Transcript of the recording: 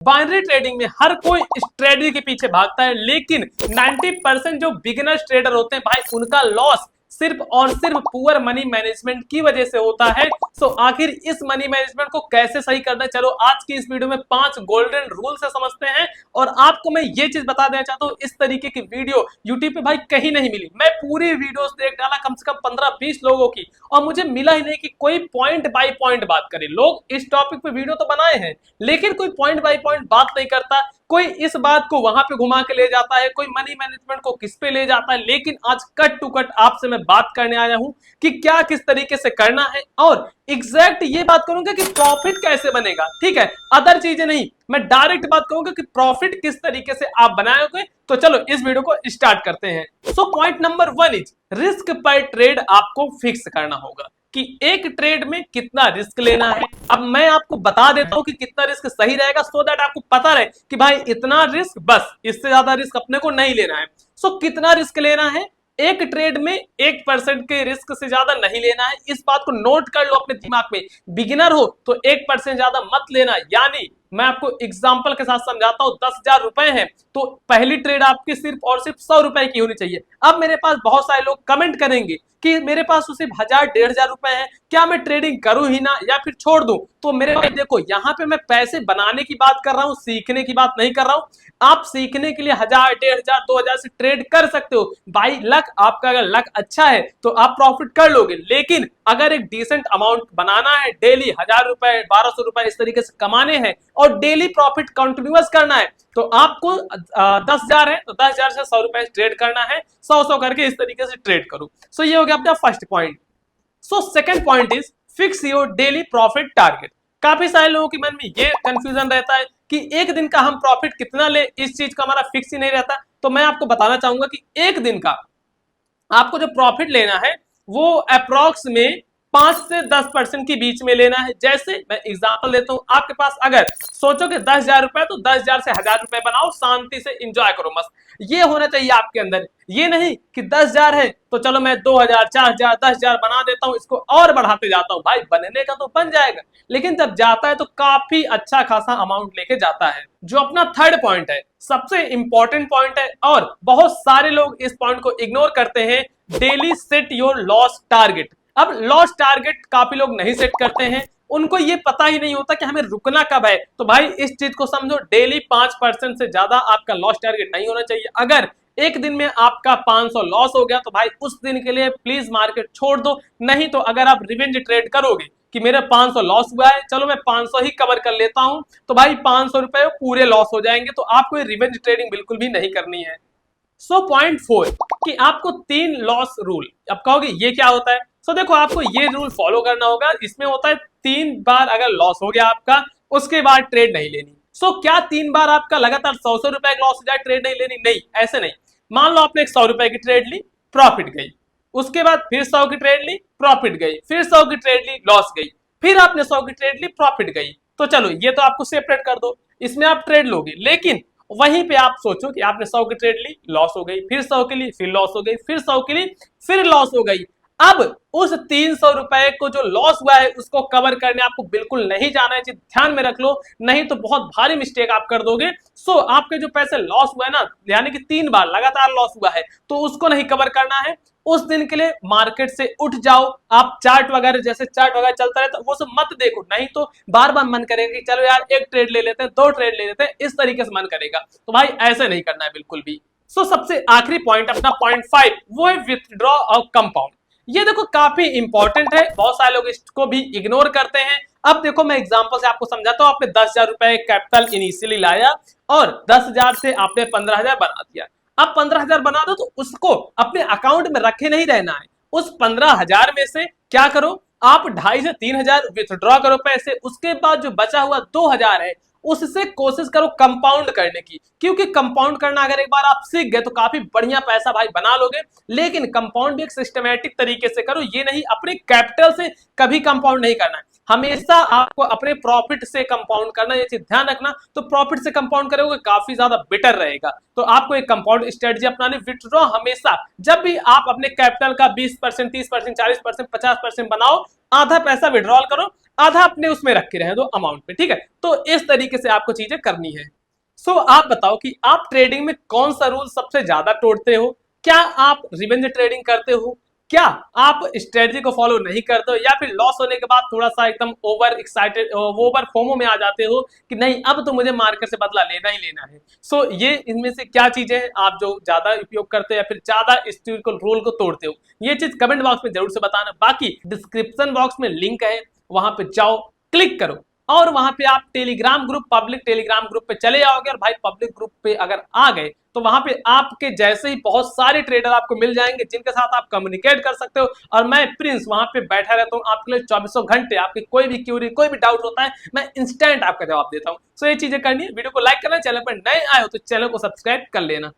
Binary trading में हर कोई इस ट्रेडिंग के पीछे भागता है, लेकिन 90% जो बिगिनर्स ट्रेडर होते हैं भाई, उनका लॉस सिर्फ और सिर्फ पुअर मनी मैनेजमेंट की वजह से होता है। सो आखिर इस मनी मैनेजमेंट को कैसे सही करना है, चलो आज की इस वीडियो में 5 गोल्डन रूल से समझते हैं। और आपको मैं ये चीज बता देना चाहता हूँ, इस तरीके की वीडियो यूट्यूब पे भाई कहीं नहीं मिली। मैं पूरी वीडियोस देख डाला कम से कम 15-20 लोगों की, और मुझे मिला ही नहीं कि कोई पॉइंट बाय पॉइंट बात करे। लोग इस टॉपिक पे वीडियो तो बनाए हैं, लेकिन कोई पॉइंट बाय पॉइंट बात नहीं करता। कोई इस बात को वहां पे घुमा के ले जाता है, कोई मनी मैनेजमेंट को किस पे ले जाता है। लेकिन आज कट टू कट आपसे मैं बात करने आया हूं कि क्या किस तरीके से करना है, और एग्जैक्ट ये बात करूंगा कि प्रॉफिट कैसे बनेगा। ठीक है, अदर चीजें नहीं, मैं डायरेक्ट बात करूंगा कि प्रॉफिट किस तरीके से आप बनाओगे। तो चलो इस वीडियो को स्टार्ट करते हैं। So point number 1 is risk पर ट्रेड आपको फिक्स करना होगा कि एक ट्रेड में कितना रिस्क लेना है। अब मैं आपको बता देता हूं कि कितना रिस्क सही रहेगा, सो दैट आपको पता रहे कि भाई इतना रिस्क, बस इससे ज्यादा रिस्क अपने को नहीं लेना है। सो कितना रिस्क लेना है, एक ट्रेड में 1% के रिस्क से ज्यादा नहीं लेना है। इस बात को नोट कर लो अपने दिमाग में। बिगिनर हो तो 1% ज्यादा मत लेना। यानी मैं आपको एग्जांपल के साथ समझाता हूं, 10,000 रुपए है तो पहली ट्रेड आपकी सिर्फ और सिर्फ 100 रुपए की होनी चाहिए। अब मेरे पास बहुत सारे लोग कमेंट करेंगे कि मेरे पास तो सिर्फ 1,000-1,500 रुपए है, क्या मैं ट्रेडिंग करूं ही ना या फिर छोड़ दूं। तो मेरे भाई देखो, यहाँ पे मैं पैसे बनाने की बात कर रहा हूं, सीखने की बात नहीं कर रहा हूं। आप सीखने के लिए 1,000, 1,500, 2,000 से ट्रेड कर सकते हो भाई। लक आपका अगर लक अच्छा है तो आप प्रॉफिट कर लोगे, लेकिन अगर एक डिसेंट अमाउंट बनाना है, डेली 1,000 रुपए, 1,200 रुपए इस तरीके से कमाने हैं और डेली प्रॉफिट कंटिन्यूअस करना है, तो आपको 10,000 है तो 10,000 से 100 रुपए ट्रेड करना है। 100 करके इस तरीके से ट्रेड करो। सो ये हो गया अपना first point. So second point is fix your daily profit target. काफी सारे लोगों के मन में ये कंफ्यूजन रहता है कि एक दिन का हम प्रॉफिट कितना ले, इस चीज का हमारा फिक्स ही नहीं रहता। तो मैं आपको बताना चाहूंगा कि एक दिन का आपको जो प्रॉफिट लेना है वो अप्रोक्स में 5 से 10% के बीच में लेना है। जैसे मैं एग्जांपल देता हूं, आपके पास अगर सोचो कि 10,000 रुपए, तो 10,000 से 1,000 रुपए बनाओ, शांति से एंजॉय करो, मस्त। ये होना चाहिए आपके अंदर। ये नहीं कि 10,000 है तो चलो मैं 2,000, 4,000, 10,000 बना देता हूं, इसको और बढ़ाते जाता हूं। भाई बनने का तो बन जाएगा, लेकिन जब जाता है तो काफी अच्छा खासा अमाउंट लेके जाता है। जो अपना थर्ड पॉइंट है, सबसे इंपॉर्टेंट पॉइंट है, और बहुत सारे लोग इस पॉइंट को इग्नोर करते हैं। Daily set your loss target. अब लॉस टारगेट काफी लोग नहीं सेट करते हैं, उनको ये पता ही नहीं होता कि हमें रुकना कब है। तो भाई इस चीज को समझो, डेली 5% से ज्यादा आपका लॉस टारगेट नहीं होना चाहिए। अगर एक दिन में आपका 500 लॉस हो गया तो भाई उस दिन के लिए प्लीज मार्केट छोड़ दो। नहीं तो अगर आप रिवेंज ट्रेड करोगे कि मेरा 500 लॉस हुआ है, चलो मैं 500 ही कवर कर लेता हूं, तो भाई 500 रुपए पूरे लॉस हो जाएंगे। तो आपको रिवेंज ट्रेडिंग बिल्कुल भी नहीं करनी है। सो पॉइंट 4 कि आपको 3 लॉस रूल। अब कहोगे ये क्या होता है। सो देखो, आपको ये रूल फॉलो करना होगा। इसमें होता है 3 बार अगर लॉस हो गया आपका, उसके बाद ट्रेड नहीं लेनी। सो क्या 3 बार आपका लगातार 100 रुपए का लॉस हो जाए, ट्रेड नहीं लेनी? नहीं, ऐसे नहीं। मान लो आपने 100 रुपए की ट्रेड ली, प्रॉफिट गई, उसके बाद फिर 100 की ट्रेड ली, प्रॉफिट गई, फिर 100 की ट्रेड ली, लॉस गई, फिर आपने 100 की ट्रेड ली, प्रॉफिट गई। तो चलो ये तो आपको सेपरेट कर दो, इसमें आप ट्रेड लोगे। लेकिन वहीं पे आप सोचो कि आपने 100 की ट्रेड ली, लॉस हो गई, फिर 100 की ली, फिर लॉस हो गई, फिर 100 की ली, फिर लॉस हो गई। अब उस 300 रुपए को जो लॉस हुआ है उसको कवर करने आपको बिल्कुल नहीं जाना है, ध्यान में रख लो, नहीं तो बहुत भारी मिस्टेक आप कर दोगे। सो आपके जो पैसे लॉस हुए ना, यानी कि 3 बार लगातार लॉस हुआ है, तो उसको नहीं कवर करना है। उस दिन के लिए मार्केट से उठ जाओ। आप चार्ट वगैरह, जैसे चार्ट वगैरह चलता रहता है वो सब मत देखो, नहीं तो बार बार मन करेगा कि चलो यार एक ट्रेड ले लेते हैं, 2 ट्रेड ले लेते हैं, इस तरीके से मन करेगा। तो भाई ऐसे नहीं करना है बिल्कुल भी। सो सबसे आखिरी पॉइंट, अपना पॉइंट 5, वो है विथड्रॉ और कंपाउंड। ये देखो काफी इंपॉर्टेंट है, बहुत सारे लोग इसको भी इग्नोर करते हैं। अब देखो मैं एग्जांपल से आपको समझाता हूं। आपने 10,000 रुपए कैपिटल इनिशियली लाया और 10,000 से आपने 15,000 बना दिया। अब 15,000 बना दो तो उसको अपने अकाउंट में रखे नहीं रहना है। उस 15,000 में से क्या करो, आप 2,500 से 3,000 विथड्रॉ करो पैसे। उसके बाद जो बचा हुआ 2,000 है, उससे कोशिश करो कंपाउंड करने की, क्योंकि कंपाउंड करना अगर एक बार आप सीख गए तो काफी बढ़िया पैसा भाई बना लोगे। लेकिन कंपाउंड भी एक सिस्टमैटिक तरीके से करो, ये नहीं अपने कैपिटल से कभी कंपाउंड नहीं करना है। हमेशा आपको अपने प्रॉफिट से कंपाउंड करना, ये चीज ध्यान रखना। तो प्रॉफिट से कंपाउंड करोगे काफी ज्यादा बेटर रहेगा। तो आपको एक कंपाउंड स्ट्रेटजी अपनानी। विथड्रॉ हमेशा जब भी आप अपने कैपिटल का 20%, 30%, 40%, 50% बनाओ, आधा पैसा विड्रॉल करो, आधा अपने उसमें रख के रहे दो अमाउंट पे, ठीक है। तो इस तरीके से आपको चीजें करनी है। आप बताओ कि आप ट्रेडिंग में कौन सा रूल सबसे ज्यादा तोड़ते हो? क्या आप रिवेंज ट्रेडिंग करते हो? क्या आप स्ट्रेटजी को फॉलो नहीं करते हो? या फिर लॉस होने के बाद थोड़ा सा एकदम ओवर एक्साइटेड, ओवर फोमो में आ जाते हो कि नहीं अब तो मुझे मार्केट से बदला लेना ही लेना है? ये इनमें से क्या चीजें हैं आप जो ज्यादा उपयोग करते हो या फिर ज्यादा इस चीज को रूल को तोड़ते हो? ये चीज कमेंट बॉक्स में जरूर से बताना। बाकी डिस्क्रिप्शन बॉक्स में लिंक है, वहां पे जाओ, क्लिक करो और वहां पे आप Telegram group, public Telegram group पे चले जाओगे। और भाई पब्लिक ग्रुप पे अगर आ गए तो वहां पे आपके जैसे ही बहुत सारे ट्रेडर आपको मिल जाएंगे जिनके साथ आप कम्युनिकेट कर सकते हो। और मैं प्रिंस वहां पे बैठा रहता हूँ आपके लिए 24 घंटे। आपकी कोई भी क्यूरी, कोई भी डाउट होता है, मैं इंस्टेंट आपका जवाब देता हूँ। ये चीजें करनी है। वीडियो को लाइक करना, चैनल पर नए आए हो तो चैनल को सब्सक्राइब कर लेना।